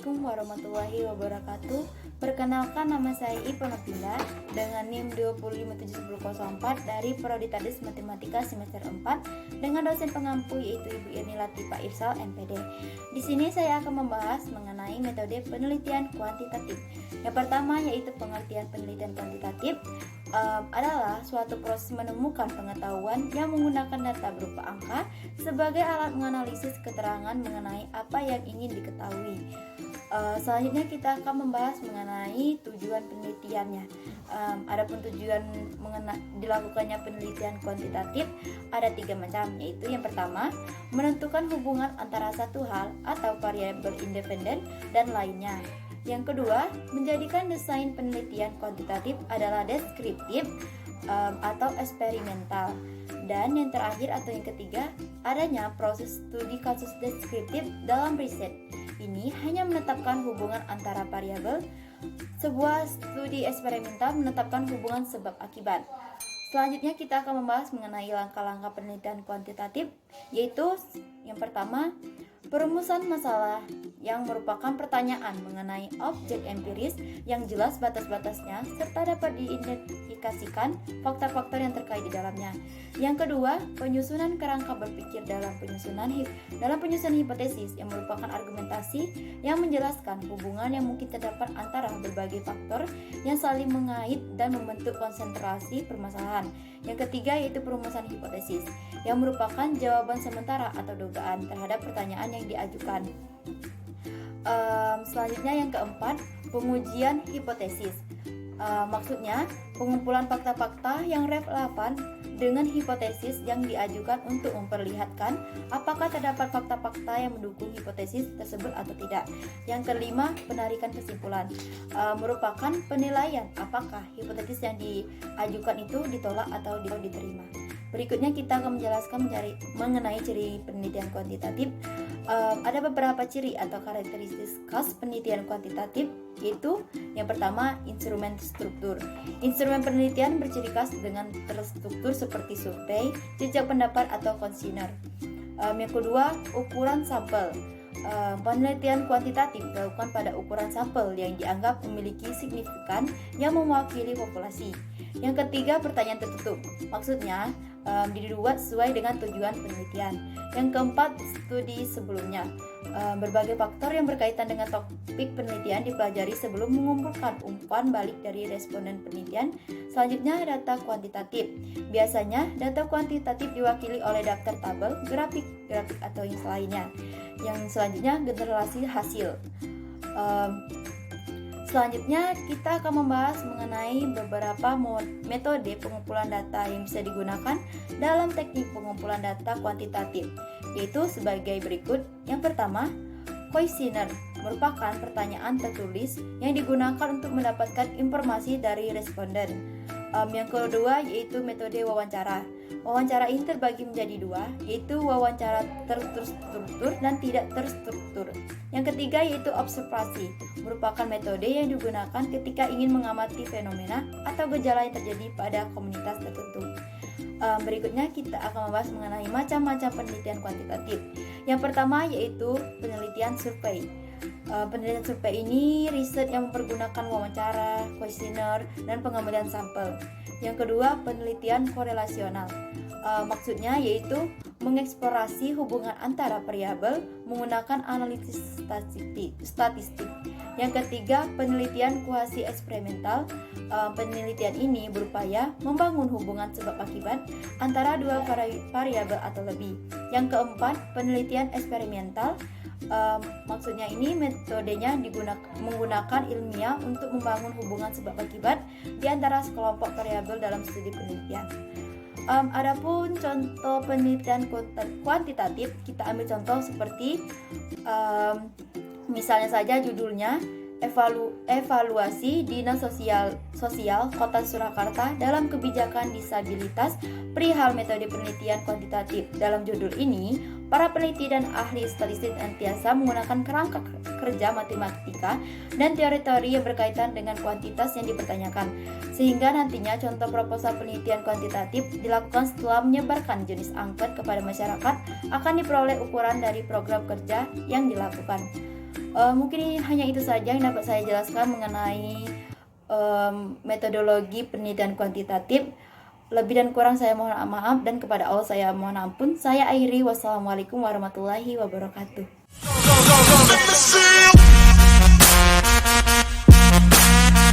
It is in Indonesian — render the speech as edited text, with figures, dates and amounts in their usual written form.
Assalamualaikum warahmatullahi wabarakatuh. Perkenalkan, nama saya Ipa Nopinda dengan NIM 2571004 dari Prodi Tadis Matematika semester 4 dengan dosen pengampu yaitu Ibu Irni Latifah Irsal MPD. Di sini saya akan membahas mengenai metode penelitian kuantitatif. Yang pertama yaitu pengertian penelitian kuantitatif adalah suatu proses menemukan pengetahuan yang menggunakan data berupa angka sebagai alat menganalisis keterangan mengenai apa yang ingin diketahui. Selanjutnya kita akan membahas mengenai tujuan penelitiannya. Adapun tujuan dilakukannya penelitian kuantitatif ada 3 macam, yaitu yang pertama menentukan hubungan antara satu hal atau variabel independen dan lainnya. Yang kedua, menjadikan desain penelitian kuantitatif adalah deskriptif atau eksperimental. Dan yang terakhir atau yang ketiga, adanya proses studi kasus deskriptif dalam riset. Ini hanya menetapkan hubungan antara variabel. Sebuah studi eksperimental menetapkan hubungan sebab akibat. Selanjutnya kita akan membahas mengenai langkah-langkah penelitian kuantitatif, yaitu yang pertama, perumusan masalah yang merupakan pertanyaan mengenai objek empiris yang jelas batas-batasnya serta dapat diidentifikasikan faktor-faktor yang terkait di dalamnya. Yang kedua, penyusunan kerangka berpikir dalam penyusunan hipotesis yang merupakan argumentasi yang menjelaskan hubungan yang mungkin terdapat antara berbagai faktor yang saling mengait dan membentuk konsentrasi permasalahan. Yang ketiga yaitu perumusan hipotesis yang merupakan jawaban sementara atau dugaan terhadap pertanyaan yang diajukan. Selanjutnya yang keempat, pengujian hipotesis. Maksudnya pengumpulan fakta-fakta yang relevan dengan hipotesis yang diajukan untuk memperlihatkan apakah terdapat fakta-fakta yang mendukung hipotesis tersebut atau tidak. Yang kelima, penarikan kesimpulan. Merupakan penilaian apakah hipotesis yang diajukan itu ditolak atau diterima. Berikutnya kita akan menjelaskan mengenai ciri penelitian kuantitatif. Ada beberapa ciri atau karakteristik khas penelitian kuantitatif, yaitu yang pertama, instrumen struktur. Instrumen penelitian berciri khas dengan terstruktur seperti survei, jejak pendapat atau kuesioner. Yang kedua, ukuran sampel. Penelitian kuantitatif dilakukan pada ukuran sampel yang dianggap memiliki signifikan yang mewakili populasi. Yang ketiga, pertanyaan tertutup. Maksudnya dibuat sesuai dengan tujuan penelitian. Yang keempat, studi sebelumnya. Berbagai faktor yang berkaitan dengan topik penelitian dipelajari sebelum mengumpulkan umpan balik dari responden penelitian. Selanjutnya, data kuantitatif. Biasanya data kuantitatif diwakili oleh daftar tabel, grafik atau yang lainnya. Yang selanjutnya, generasi hasil. Selanjutnya kita akan membahas mengenai beberapa metode pengumpulan data yang bisa digunakan dalam teknik pengumpulan data kuantitatif, yaitu sebagai berikut. Yang pertama, kuesioner merupakan pertanyaan tertulis yang digunakan untuk mendapatkan informasi dari responden. Yang kedua yaitu metode wawancara. Wawancara ini terbagi menjadi 2, yaitu wawancara terstruktur dan tidak terstruktur. Yang ketiga yaitu observasi, merupakan metode yang digunakan ketika ingin mengamati fenomena atau gejala yang terjadi pada komunitas tertentu. Berikutnya kita akan membahas mengenai macam-macam penelitian kuantitatif. Yang pertama yaitu penelitian survei. Penelitian survei ini riset yang mempergunakan wawancara, kuesioner, dan pengambilan sampel. Yang kedua, penelitian korelasional. Maksudnya yaitu mengeksplorasi hubungan antara variabel menggunakan analisis statistik. Yang ketiga, penelitian kuasi eksperimental. Penelitian ini berupaya membangun hubungan sebab akibat antara dua variabel atau lebih. Yang keempat, penelitian eksperimental. Maksudnya ini metodenya menggunakan ilmiah untuk membangun hubungan sebab akibat di antara sekelompok variabel dalam studi penelitian. Adapun contoh penelitian kuantitatif, kita ambil contoh seperti misalnya saja judulnya evaluasi Dinas Sosial Kota Surakarta dalam kebijakan disabilitas perihal metode penelitian kuantitatif. Dalam judul ini, para peneliti dan ahli statistik senantiasa menggunakan kerangka kerja matematika dan teori-teori yang berkaitan dengan kuantitas yang dipertanyakan, sehingga nantinya contoh proposal penelitian kuantitatif dilakukan setelah menyebarkan jenis angket kepada masyarakat akan diperoleh ukuran dari program kerja yang dilakukan. Mungkin hanya itu saja yang dapat saya jelaskan mengenai metodologi penelitian kuantitatif. Lebih dan kurang saya mohon maaf, dan kepada Allah saya mohon ampun. Saya akhiri, wassalamualaikum warahmatullahi wabarakatuh.